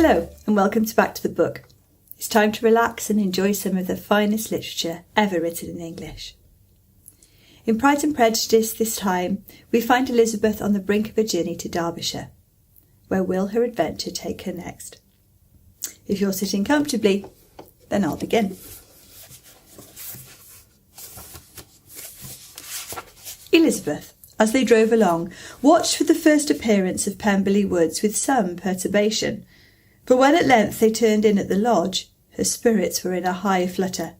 Hello and welcome to Back to the Book. It's time to relax and enjoy some of the finest literature ever written in English. In Pride and Prejudice this time, we find Elizabeth on the brink of a journey to Derbyshire. Where will her adventure take her next? If you're sitting comfortably, then I'll begin. Elizabeth, as they drove along, watched for the first appearance of Pemberley Woods with some perturbation, but when at length they turned in at the lodge, her spirits were in a high flutter.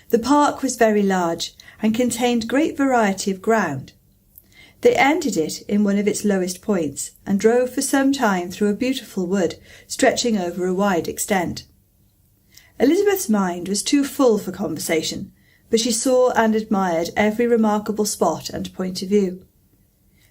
The park was very large, and contained great variety of ground. They ended it in one of its lowest points, and drove for some time through a beautiful wood, stretching over a wide extent. Elizabeth's mind was too full for conversation, but she saw and admired every remarkable spot and point of view.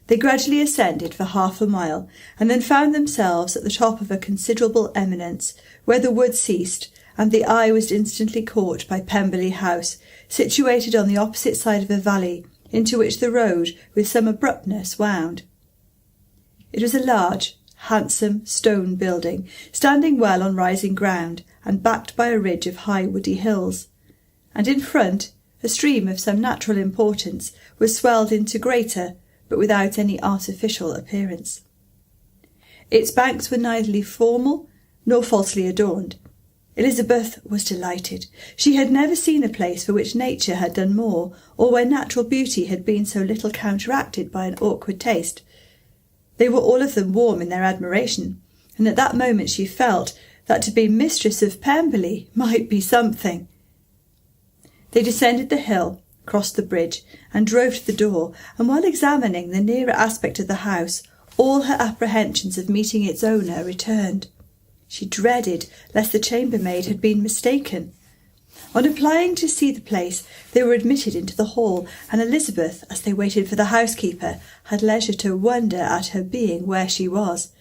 They gradually ascended for half a mile, and then found themselves at the top of a considerable eminence, where the wood ceased, and the eye was instantly caught by Pemberley House, situated on the opposite side of a valley, into which the road with some abruptness wound. It was a large, handsome stone building, standing well on rising ground, and backed by a ridge of high woody hills, and in front a stream of some natural importance was swelled into greater, but without any artificial appearance. Its banks were neither formal nor falsely adorned. Elizabeth was delighted. She had never seen a place for which nature had done more, or where natural beauty had been so little counteracted by an awkward taste. They were all of them warm in their admiration, and at that moment she felt that to be mistress of Pemberley might be something. They descended the hill, crossed the bridge, and drove to the door, and while examining the nearer aspect of the house, all her apprehensions of meeting its owner returned. She dreaded lest the chambermaid had been mistaken. On applying to see the place, they were admitted into the hall, and Elizabeth, as they waited for the housekeeper, had leisure to wonder at her being where she was.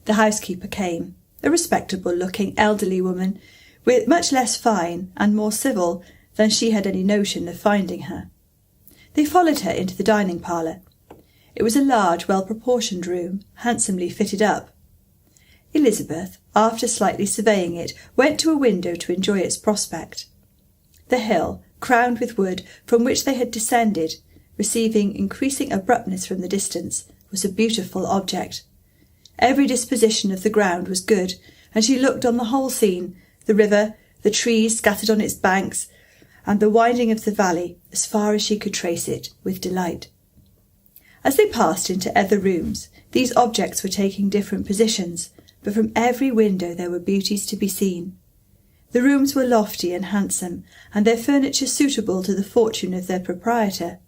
The housekeeper came, a respectable-looking elderly woman, with much less fine and more civil than she had any notion of finding her. They followed her into the dining parlour. It was a large, well-proportioned room, handsomely fitted up. Elizabeth, after slightly surveying it, went to a window to enjoy its prospect. The hill, crowned with wood, from which they had descended, receiving increasing abruptness from the distance, was a beautiful object. Every disposition of the ground was good, and she looked on the whole scene, the river, the trees scattered on its banks, and the winding of the valley, as far as she could trace it, with delight. As they passed into other rooms, these objects were taking different positions, but from every window there were beauties to be seen. The rooms were lofty and handsome, and their furniture suitable to the fortune of their proprietor,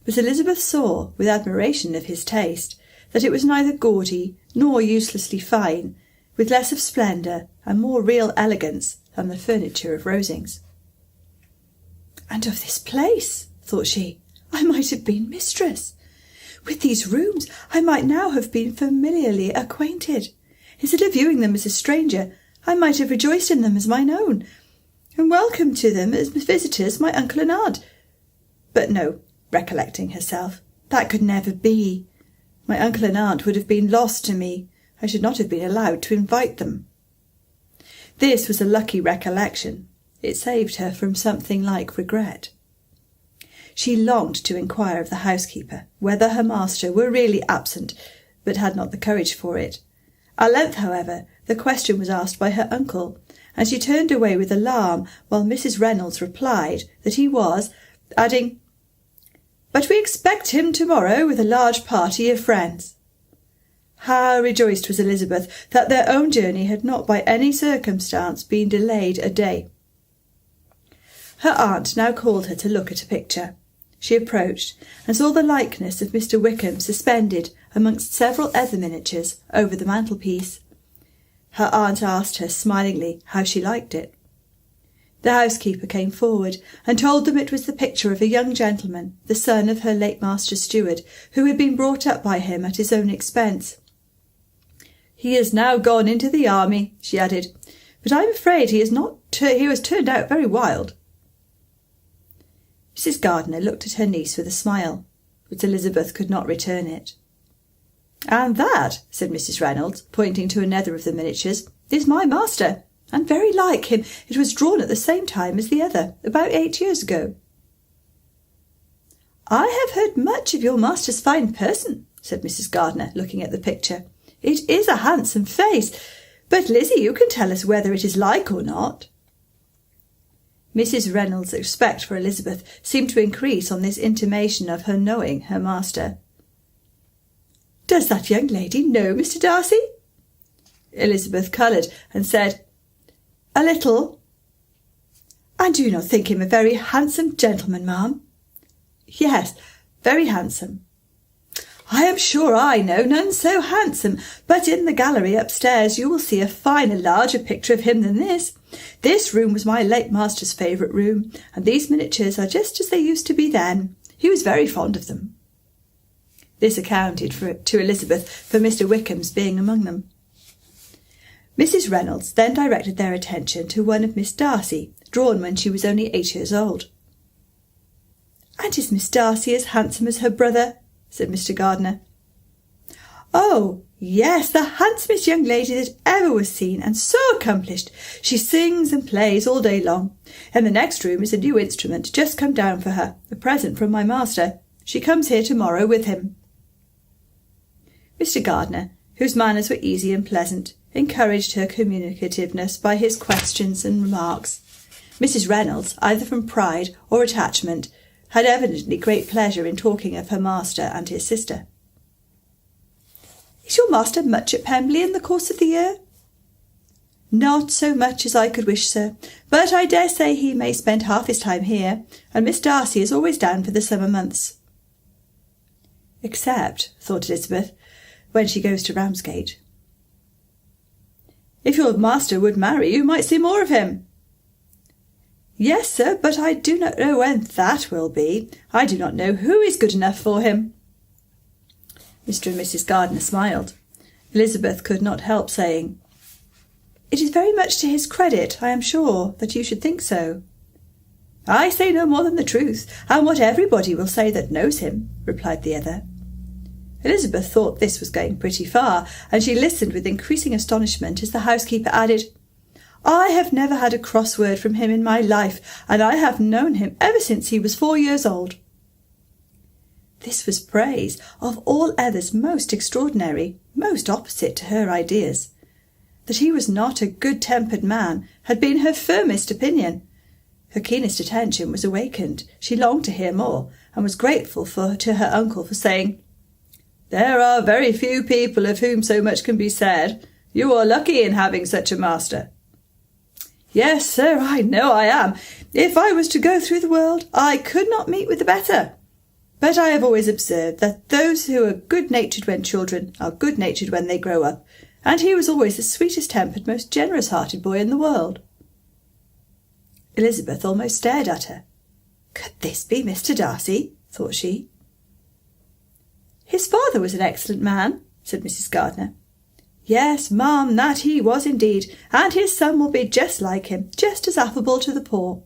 but Elizabeth saw, with admiration of his taste, that it was neither gaudy nor uselessly fine, with less of splendour and more real elegance than the furniture of Rosings. "And of this place," thought she, "I might have been mistress. With these rooms I might now have been familiarly acquainted. Instead of viewing them as a stranger, I might have rejoiced in them as mine own, and welcomed to them as visitors my uncle and aunt. But no," recollecting herself, "that could never be. My uncle and aunt would have been lost to me. I should not have been allowed to invite them." This was a lucky recollection. It saved her from something like regret. She longed to inquire of the housekeeper whether her master were really absent, but had not the courage for it. At length, however, the question was asked by her uncle, and she turned away with alarm, while Mrs. Reynolds replied that he was, adding, "But we expect him to-morrow with a large party of friends." How rejoiced was Elizabeth that their own journey had not by any circumstance been delayed a day. Her aunt now called her to look at a picture. She approached, and saw the likeness of Mr. Wickham suspended amongst several other miniatures over the mantelpiece. Her aunt asked her smilingly how she liked it. The housekeeper came forward, and told them it was the picture of a young gentleman, the son of her late master's steward, who had been brought up by him at his own expense. "He is now gone into the army," she added, "but I am afraid he has turned out very wild." Mrs. Gardiner looked at her niece with a smile, but Elizabeth could not return it. "And that," said Mrs. Reynolds, pointing to another of the miniatures, "is my master, and very like him. It was drawn at the same time as the other, about 8 years ago." "I have heard much of your master's fine person," said Mrs. Gardiner, looking at the picture. "It is a handsome face, but Lizzie, you can tell us whether it is like or not." Mrs. Reynolds' respect for Elizabeth seemed to increase on this intimation of her knowing her master. "Does that young lady know Mr. Darcy?" Elizabeth coloured and said, "A little." "And do you not think him a very handsome gentleman, ma'am?" "Yes, very handsome." "I am sure I know none so handsome, but in the gallery upstairs you will see a finer, larger picture of him than this. This room was my late master's favourite room, and these miniatures are just as they used to be then. He was very fond of them." This accounted to Elizabeth for Mr. Wickham's being among them. Mrs. Reynolds then directed their attention to one of Miss Darcy, drawn when she was only 8 years old. "And is Miss Darcy as handsome as her brother?" said Mr. Gardiner. "Oh, yes, the handsomest young lady that ever was seen, and so accomplished. She sings and plays all day long. In the next room is a new instrument just come down for her, a present from my master. She comes here to-morrow with him." Mr. Gardiner, whose manners were easy and pleasant, encouraged her communicativeness by his questions and remarks. Mrs. Reynolds, either from pride or attachment, had evidently great pleasure in talking of her master and his sister. "Is your master much at Pemberley in the course of the year?" "Not so much as I could wish, sir, but I dare say he may spend half his time here, and Miss Darcy is always down for the summer months." "Except," thought Elizabeth, "when she goes to Ramsgate." "If your master would marry, you might see more of him." "Yes, sir, but I do not know when that will be. I do not know who is good enough for him." Mr. and Mrs. Gardiner smiled. Elizabeth could not help saying, "It is very much to his credit, I am sure, that you should think so." "I say no more than the truth, and what everybody will say that knows him," replied the other. Elizabeth thought this was going pretty far, and she listened with increasing astonishment as the housekeeper added, "I have never had a cross word from him in my life, and I have known him ever since he was 4 years old." This was praise, of all others most extraordinary, most opposite to her ideas. That he was not a good-tempered man had been her firmest opinion. Her keenest attention was awakened. She longed to hear more, and was grateful to her uncle for saying, "There are very few people of whom so much can be said. You are lucky in having such a master." "Yes, sir, I know I am. If I was to go through the world, I could not meet with a better. But I have always observed that those who are good-natured when children are good-natured when they grow up, and he was always the sweetest-tempered, most generous-hearted boy in the world." Elizabeth almost stared at her. Could this be Mr. Darcy? thought she. "His father was an excellent man," said Mrs. Gardiner. "Yes, ma'am, that he was indeed, and his son will be just like him, just as affable to the poor."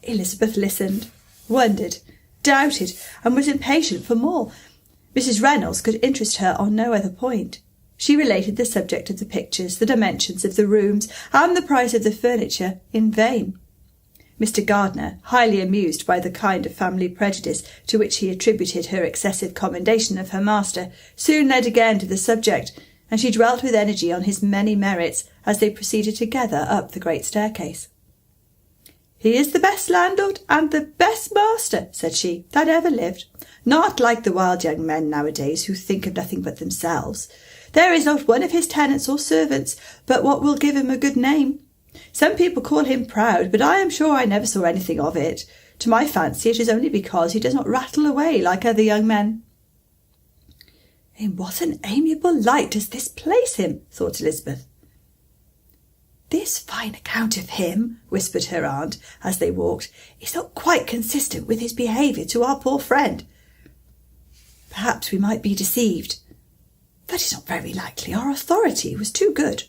Elizabeth listened, wondered, doubted, and was impatient for more. Mrs. Reynolds could interest her on no other point. She related the subject of the pictures, the dimensions of the rooms, and the price of the furniture in vain. Mr. Gardiner, highly amused by the kind of family prejudice to which he attributed her excessive commendation of her master, soon led again to the subject, and she dwelt with energy on his many merits as they proceeded together up the great staircase. "He is the best landlord and the best master," said she, "that ever lived. Not like the wild young men nowadays who think of nothing but themselves. There is not one of his tenants or servants but what will give him a good name. Some people call him proud, but I am sure I never saw anything of it. To my fancy it is only because he does not rattle away like other young men." "In what an amiable light does this place him?" thought Elizabeth. "This fine account of him," whispered her aunt as they walked, "is not quite consistent with his behaviour to our poor friend. Perhaps we might be deceived. That is not very likely. Our authority was too good."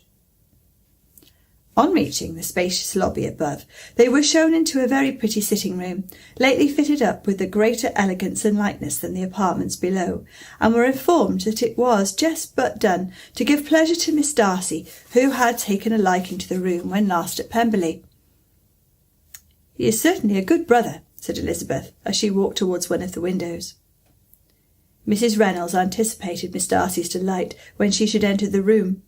On reaching the spacious lobby above, they were shown into a very pretty sitting-room, lately fitted up with a greater elegance and lightness than the apartments below, and were informed that it was just but done to give pleasure to Miss Darcy, who had taken a liking to the room when last at Pemberley. "He is certainly a good brother," said Elizabeth, as she walked towards one of the windows. Mrs. Reynolds anticipated Miss Darcy's delight when she should enter the room.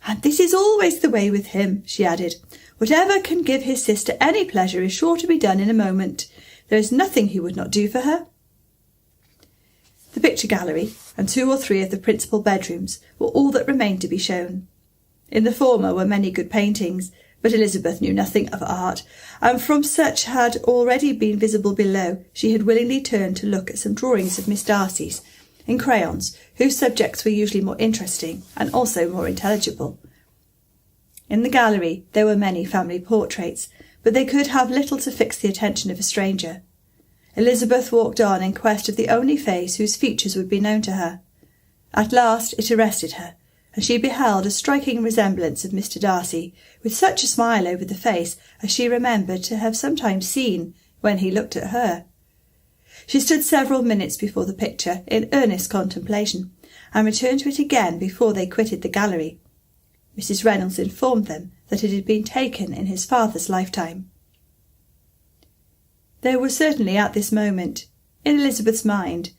"And this is always the way with him," she added. "Whatever can give his sister any pleasure is sure to be done in a moment. There is nothing he would not do for her." The picture gallery and 2 or 3 of the principal bedrooms were all that remained to be shown. In the former were many good paintings, but Elizabeth knew nothing of art, and from such had already been visible below, she had willingly turned to look at some drawings of Miss Darcy's, in crayons, whose subjects were usually more interesting and also more intelligible. In the gallery there were many family portraits, but they could have little to fix the attention of a stranger. Elizabeth walked on in quest of the only face whose features would be known to her. At last it arrested her, and she beheld a striking resemblance of Mr. Darcy, with such a smile over the face as she remembered to have sometimes seen when he looked at her. She stood several minutes before the picture in earnest contemplation, and returned to it again before they quitted the gallery. Mrs. Reynolds informed them that it had been taken in his father's lifetime. There was certainly at this moment, in Elizabeth's mind,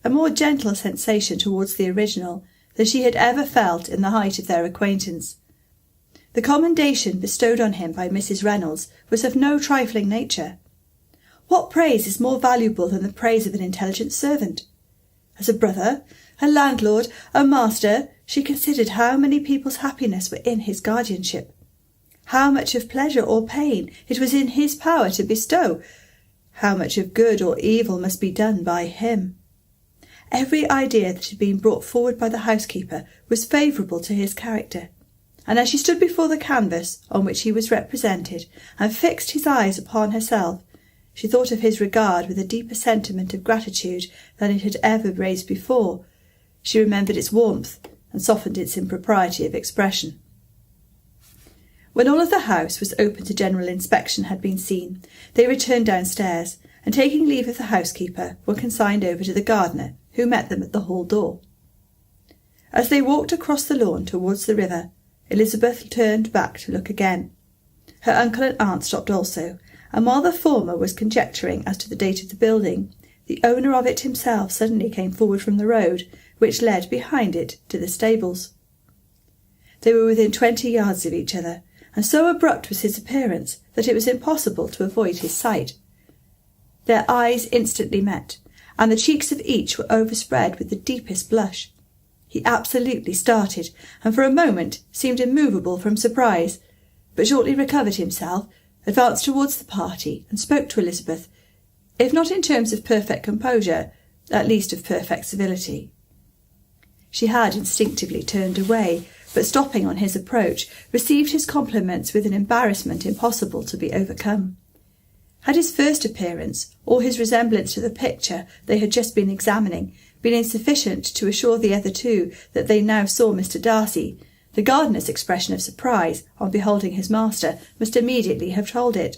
a more gentle sensation towards the original than she had ever felt in the height of their acquaintance. The commendation bestowed on him by Mrs. Reynolds was of no trifling nature. What praise is more valuable than the praise of an intelligent servant? As a brother, a landlord, a master, she considered how many people's happiness were in his guardianship, how much of pleasure or pain it was in his power to bestow, how much of good or evil must be done by him. Every idea that had been brought forward by the housekeeper was favourable to his character, and as she stood before the canvas on which he was represented, and fixed his eyes upon herself, she thought of his regard with a deeper sentiment of gratitude than it had ever raised before. She remembered its warmth, and softened its impropriety of expression. When all of the house was open to general inspection had been seen, they returned downstairs, and taking leave of the housekeeper, were consigned over to the gardener, who met them at the hall door. As they walked across the lawn towards the river, Elizabeth turned back to look again. Her uncle and aunt stopped also, and while the former was conjecturing as to the date of the building, the owner of it himself suddenly came forward from the road, which led behind it to the stables. They were within 20 yards of each other, and so abrupt was his appearance that it was impossible to avoid his sight. Their eyes instantly met, and the cheeks of each were overspread with the deepest blush. He absolutely started, and for a moment seemed immovable from surprise, but shortly recovered himself, advanced towards the party, and spoke to Elizabeth, if not in terms of perfect composure, at least of perfect civility. She had instinctively turned away, but stopping on his approach, received his compliments with an embarrassment impossible to be overcome. Had his first appearance, or his resemblance to the picture they had just been examining, been insufficient to assure the other two that they now saw Mr. Darcy, the gardener's expression of surprise on beholding his master must immediately have told it.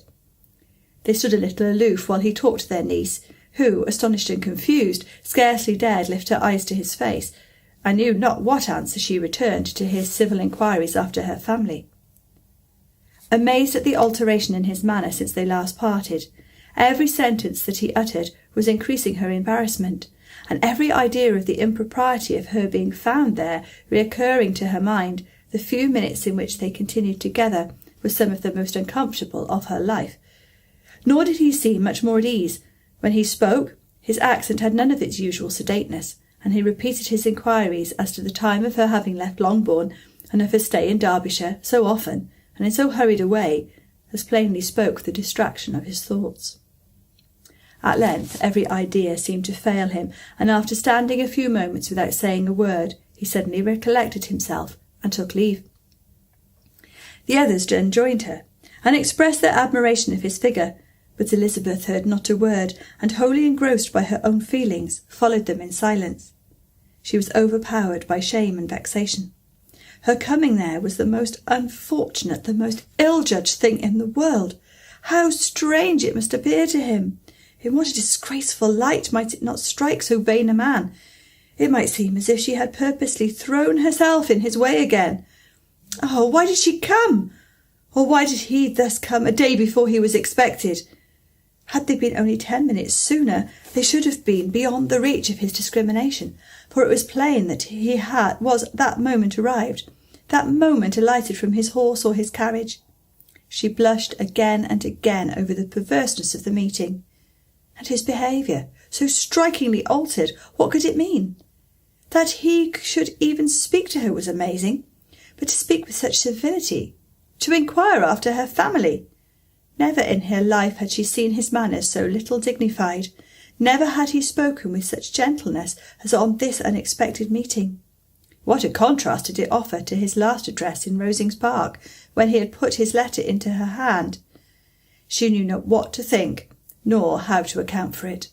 They stood a little aloof while he talked to their niece, who, astonished and confused, scarcely dared lift her eyes to his face, and knew not what answer she returned to his civil inquiries after her family. Amazed at the alteration in his manner since they last parted, every sentence that he uttered was increasing her embarrassment, and every idea of the impropriety of her being found there recurring to her mind, the few minutes in which they continued together were some of the most uncomfortable of her life. Nor did he seem much more at ease. When he spoke, his accent had none of its usual sedateness, and he repeated his inquiries as to the time of her having left Longbourn, and of her stay in Derbyshire, so often, and in so hurried a way, as plainly spoke the distraction of his thoughts. At length every idea seemed to fail him, and after standing a few moments without saying a word, he suddenly recollected himself, and took leave. The others then joined her, and expressed their admiration of his figure, but Elizabeth heard not a word, and wholly engrossed by her own feelings, followed them in silence. She was overpowered by shame and vexation. Her coming there was the most unfortunate, the most ill-judged thing in the world. How strange it must appear to him! In what a disgraceful light might it not strike so vain a man! It might seem as if she had purposely thrown herself in his way again. Oh, why did she come? Or why did he thus come a day before he was expected? Had they been only 10 minutes sooner, they should have been beyond the reach of his discrimination, for it was plain that he was that moment arrived, that moment alighted from his horse or his carriage. She blushed again and again over the perverseness of the meeting. And his behaviour, so strikingly altered, what could it mean? That he should even speak to her was amazing, but to speak with such civility, to inquire after her family. Never in her life had she seen his manners so little dignified. Never had he spoken with such gentleness as on this unexpected meeting. What a contrast did it offer to his last address in Rosings Park, when he had put his letter into her hand. She knew not what to think, nor how to account for it.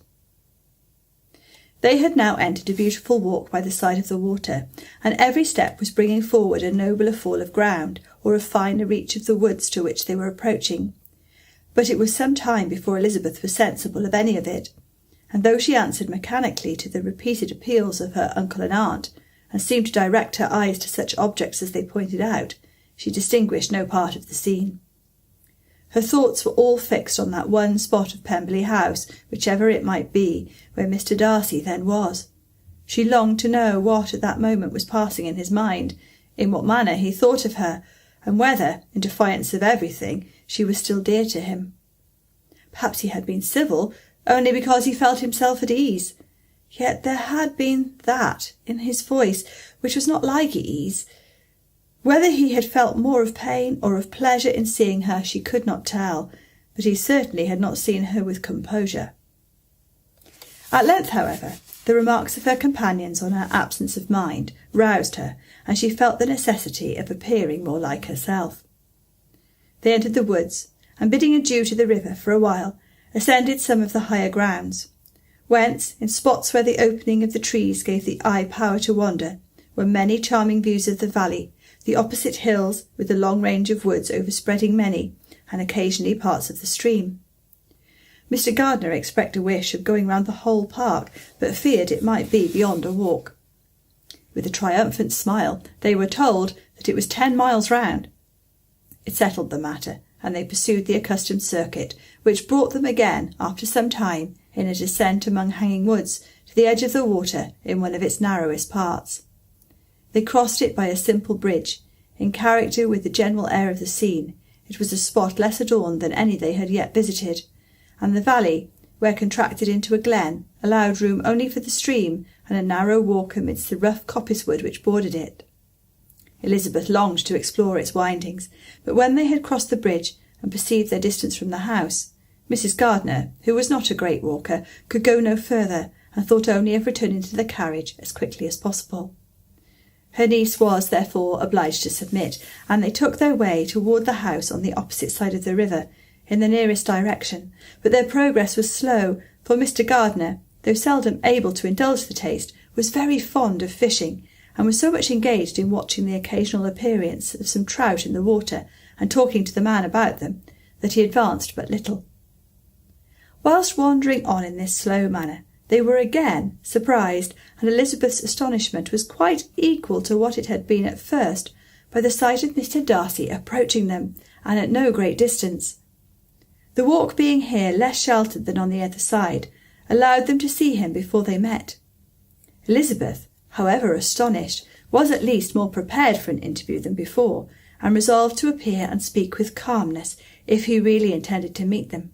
They had now entered a beautiful walk by the side of the water, and every step was bringing forward a nobler fall of ground, or a finer reach of the woods to which they were approaching. But it was some time before Elizabeth was sensible of any of it, and though she answered mechanically to the repeated appeals of her uncle and aunt, and seemed to direct her eyes to such objects as they pointed out, she distinguished no part of the scene. Her thoughts were all fixed on that one spot of Pemberley House, whichever it might be, where Mr. Darcy then was. She longed to know what at that moment was passing in his mind, in what manner he thought of her, and whether, in defiance of everything, she was still dear to him. Perhaps he had been civil, only because he felt himself at ease. Yet there had been that in his voice which was not like ease. Whether he had felt more of pain or of pleasure in seeing her, she could not tell, but he certainly had not seen her with composure. At length, however, the remarks of her companions on her absence of mind roused her, and she felt the necessity of appearing more like herself. They entered the woods, and bidding adieu to the river for a while, ascended some of the higher grounds, whence, in spots where the opening of the trees gave the eye power to wander, were many charming views of the valley, the opposite hills, with the long range of woods overspreading many, and occasionally parts of the stream. Mr. Gardiner expressed a wish of going round the whole park, but feared it might be beyond a walk. With a triumphant smile, they were told that it was 10 miles round. It settled the matter, and they pursued the accustomed circuit, which brought them again, after some time, in a descent among hanging woods, to the edge of the water in one of its narrowest parts. They crossed it by a simple bridge. In character with the general air of the scene, it was a spot less adorned than any they had yet visited, and the valley, where contracted into a glen, allowed room only for the stream and a narrow walk amidst the rough coppicewood which bordered it. Elizabeth longed to explore its windings, but when they had crossed the bridge and perceived their distance from the house, Mrs. Gardiner, who was not a great walker, could go no further, and thought only of returning to the carriage as quickly as possible. Her niece was, therefore, obliged to submit, and they took their way toward the house on the opposite side of the river, in the nearest direction, but their progress was slow, for Mr. Gardiner, though seldom able to indulge the taste, was very fond of fishing, and was so much engaged in watching the occasional appearance of some trout in the water, and talking to the man about them, that he advanced but little. Whilst wandering on in this slow manner, they were again surprised, and Elizabeth's astonishment was quite equal to what it had been at first, by the sight of Mr. Darcy approaching them, and at no great distance. The walk being here less sheltered than on the other side, allowed them to see him before they met. Elizabeth, however astonished, was at least more prepared for an interview than before, and resolved to appear and speak with calmness if he really intended to meet them.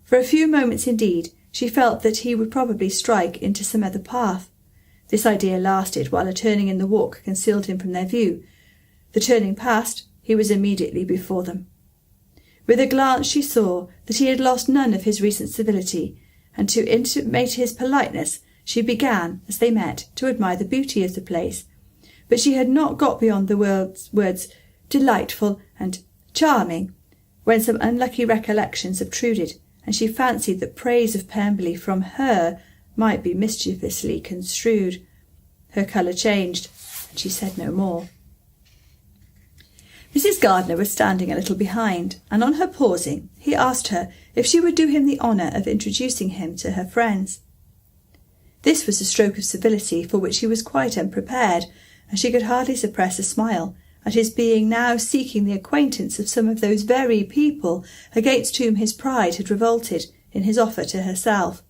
For a few moments, indeed, she felt that he would probably strike into some other path. This idea lasted while a turning in the walk concealed him from their view. The turning past, he was immediately before them. With a glance she saw that he had lost none of his recent civility, and to intimate his politeness she began, as they met, to admire the beauty of the place. But she had not got beyond the words delightful and charming, when some unlucky recollections obtruded, and she fancied that praise of Pemberley from her might be mischievously construed. Her colour changed, and she said no more. Mrs. Gardiner was standing a little behind, and on her pausing, he asked her if she would do him the honour of introducing him to her friends. This was a stroke of civility for which he was quite unprepared, and she could hardly suppress a smile at his being now seeking the acquaintance of some of those very people against whom his pride had revolted in his offer to herself.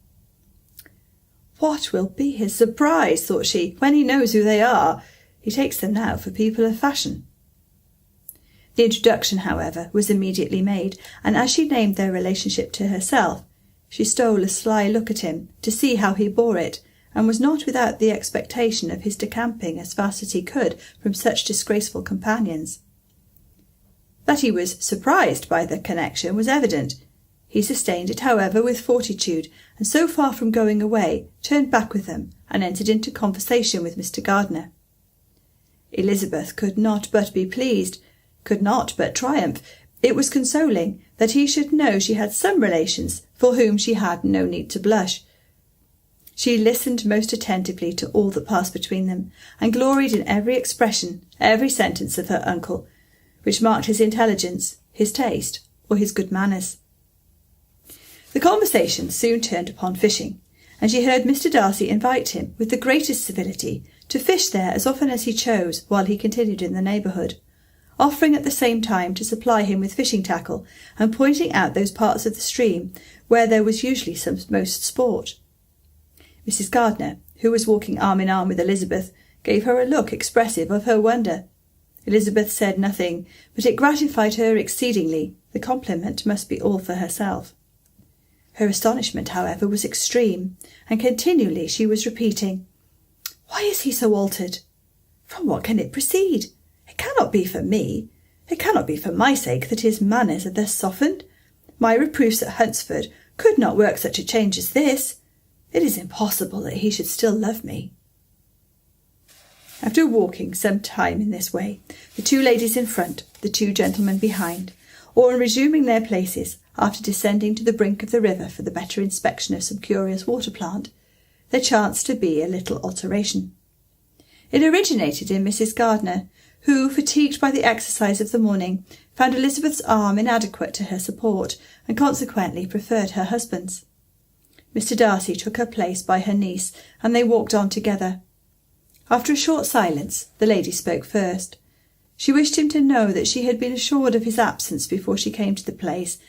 What will be his surprise, thought she, when he knows who they are? He takes them now for people of fashion. The introduction, however, was immediately made, and as she named their relationship to herself, she stole a sly look at him to see how he bore it, and was not without the expectation of his decamping as fast as he could from such disgraceful companions. That he was surprised by the connection was evident. He sustained it, however, with fortitude, and so far from going away, turned back with them, and entered into conversation with Mr. Gardiner. Elizabeth could not but be pleased, could not but triumph. It was consoling that he should know she had some relations for whom she had no need to blush. She listened most attentively to all that passed between them, and gloried in every expression, every sentence of her uncle, which marked his intelligence, his taste, or his good manners. The conversation soon turned upon fishing, and she heard Mr. Darcy invite him, with the greatest civility, to fish there as often as he chose while he continued in the neighbourhood, offering at the same time to supply him with fishing tackle, and pointing out those parts of the stream where there was usually some most sport. Mrs. Gardiner, who was walking arm in arm with Elizabeth, gave her a look expressive of her wonder. Elizabeth said nothing, but it gratified her exceedingly. The compliment must be all for herself. Her astonishment, however, was extreme, and continually she was repeating, "Why is he so altered? From what can it proceed? It cannot be for me. It cannot be for my sake that his manners are thus softened. My reproofs at Hunsford could not work such a change as this. It is impossible that he should still love me." After walking some time in this way, the two ladies in front, the two gentlemen behind, or on resuming their places, after descending to the brink of the river for the better inspection of some curious water plant, there chanced to be a little alteration. It originated in Mrs. Gardiner, who, fatigued by the exercise of the morning, found Elizabeth's arm inadequate to her support, and consequently preferred her husband's. Mr. Darcy took her place by her niece, and they walked on together. After a short silence, the lady spoke first. She wished him to know that she had been assured of his absence before she came to the place,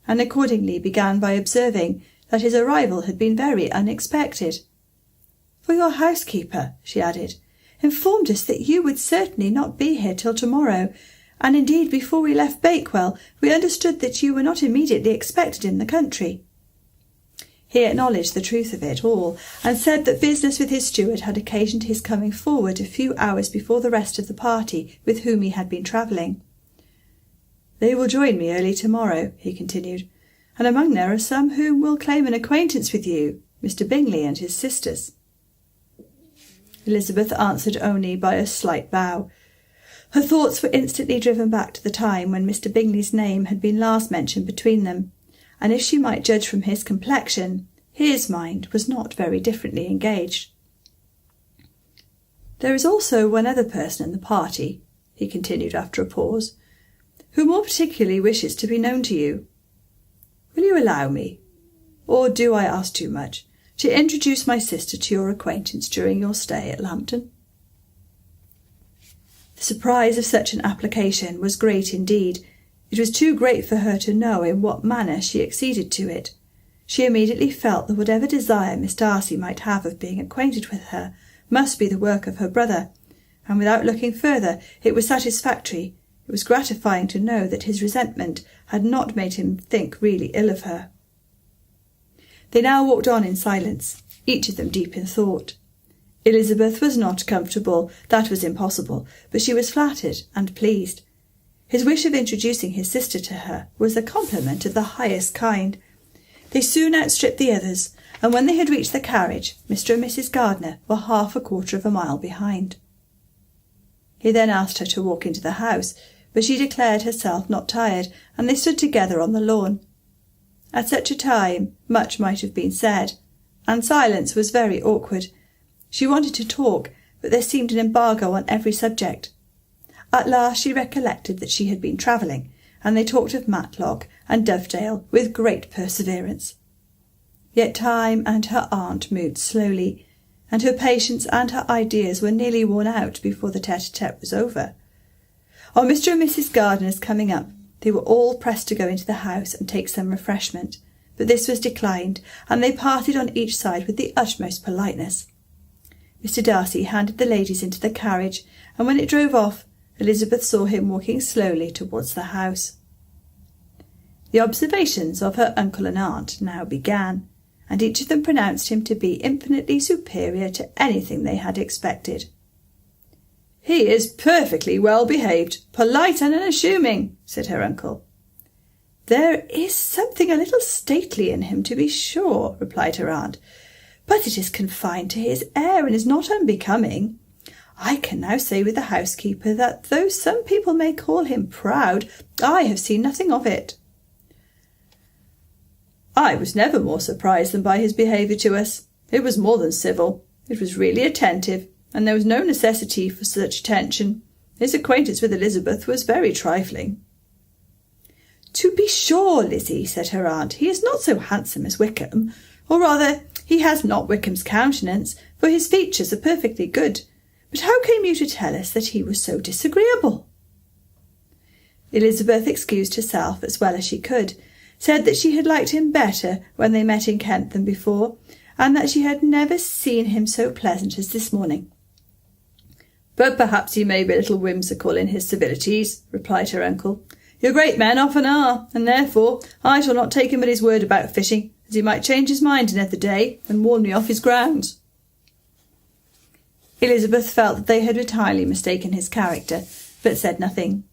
and accordingly began by observing that his arrival had been very unexpected. "For your housekeeper," she added, "informed us that you would certainly not be here till to-morrow, and indeed before we left Bakewell we understood that you were not immediately expected in the country." He acknowledged the truth of it all, and said that business with his steward had occasioned his coming forward a few hours before the rest of the party with whom he had been travelling. "They will join me early to-morrow," he continued, "and among there are some whom will claim an acquaintance with you, Mr. Bingley and his sisters." Elizabeth answered only by a slight bow. Her thoughts were instantly driven back to the time when Mr. Bingley's name had been last mentioned between them, and if she might judge from his complexion, his mind was not very differently engaged. "There is also one other person in the party," he continued after a pause, "who more particularly wishes to be known to you. Will you allow me, or do I ask too much, to introduce my sister to your acquaintance during your stay at Lambton?" The surprise of such an application was great indeed. It was too great for her to know in what manner she acceded to it. She immediately felt that whatever desire Miss Darcy might have of being acquainted with her must be the work of her brother, and without looking further, it was satisfactory, it was gratifying to know that his resentment had not made him think really ill of her. They now walked on in silence, each of them deep in thought. Elizabeth was not comfortable, that was impossible, but she was flattered and pleased. His wish of introducing his sister to her was a compliment of the highest kind. They soon outstripped the others, and when they had reached the carriage, Mr. and Mrs. Gardiner were half a quarter of a mile behind. He then asked her to walk into the house, but she declared herself not tired, and they stood together on the lawn. At such a time much might have been said, and silence was very awkward. She wanted to talk, but there seemed an embargo on every subject. At last she recollected that she had been travelling, and they talked of Matlock and Dovedale with great perseverance. Yet time and her aunt moved slowly, and her patience and her ideas were nearly worn out before the tete-a-tete was over. On Mr. and Mrs. Gardiner's coming up, they were all pressed to go into the house and take some refreshment, but this was declined, and they parted on each side with the utmost politeness. Mr. Darcy handed the ladies into the carriage, and when it drove off, Elizabeth saw him walking slowly towards the house. The observations of her uncle and aunt now began, and each of them pronounced him to be infinitely superior to anything they had expected. "He is perfectly well behaved, polite and unassuming," said her uncle. "There is something a little stately in him, to be sure," replied her aunt, "but it is confined to his air and is not unbecoming. I can now say with the housekeeper that though some people may call him proud, I have seen nothing of it." "I was never more surprised than by his behaviour to us. It was more than civil. It was really attentive, and there was no necessity for such attention. His acquaintance with Elizabeth was very trifling." "To be sure, Lizzie," said her aunt, "he is not so handsome as Wickham, or rather, he has not Wickham's countenance, for his features are perfectly good. But how came you to tell us that he was so disagreeable?" Elizabeth excused herself as well as she could, said that she had liked him better when they met in Kent than before, and that she had never seen him so pleasant as this morning. "But perhaps he may be a little whimsical in his civilities," replied her uncle. "Your great men often are, and therefore I shall not take him at his word about fishing, as he might change his mind another day and warn me off his grounds." Elizabeth felt that they had entirely mistaken his character, but said nothing.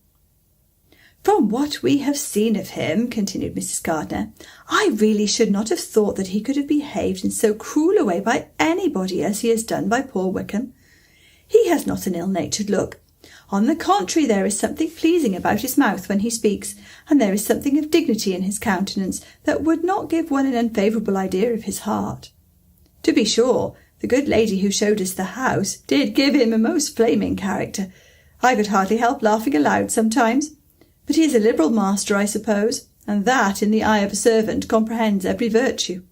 "From what we have seen of him," continued Mrs. Gardiner, "I really should not have thought that he could have behaved in so cruel a way by anybody as he has done by poor Wickham. He has not an ill-natured look. On the contrary, there is something pleasing about his mouth when he speaks, and there is something of dignity in his countenance that would not give one an unfavourable idea of his heart. To be sure, the good lady who showed us the house did give him a most flaming character. I could hardly help laughing aloud sometimes. But he is a liberal master, I suppose, and that, in the eye of a servant, comprehends every virtue."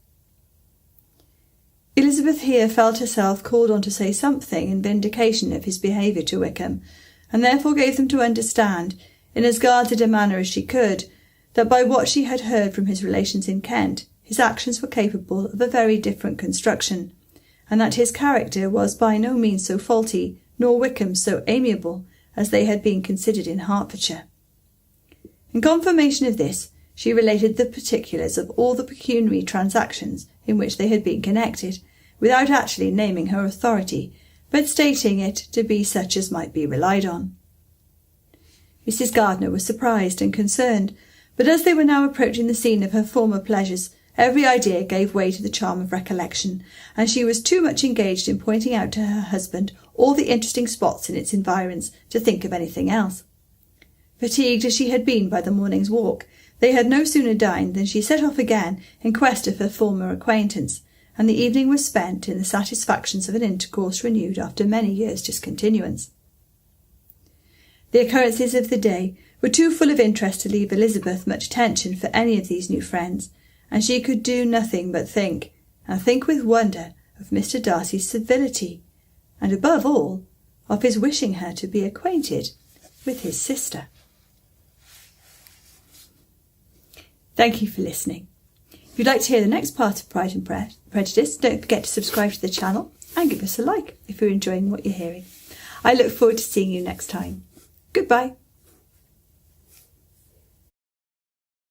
Elizabeth here felt herself called on to say something in vindication of his behaviour to Wickham, and therefore gave them to understand, in as guarded a manner as she could, that by what she had heard from his relations in Kent, his actions were capable of a very different construction, and that his character was by no means so faulty, nor Wickham so amiable, as they had been considered in Hertfordshire. In confirmation of this, she related the particulars of all the pecuniary transactions in which they had been connected, without actually naming her authority, but stating it to be such as might be relied on. Mrs. Gardiner was surprised and concerned, but as they were now approaching the scene of her former pleasures, every idea gave way to the charm of recollection, and she was too much engaged in pointing out to her husband all the interesting spots in its environs to think of anything else. Fatigued as she had been by the morning's walk, they had no sooner dined than she set off again in quest of her former acquaintance, and the evening was spent in the satisfactions of an intercourse renewed after many years' discontinuance. The occurrences of the day were too full of interest to leave Elizabeth much attention for any of these new friends, and she could do nothing but think, and think with wonder, of Mr. Darcy's civility, and above all, of his wishing her to be acquainted with his sister. Thank you for listening. If you'd like to hear the next part of Pride and Prejudice, don't forget to subscribe to the channel and give us a like if you're enjoying what you're hearing. I look forward to seeing you next time. Goodbye.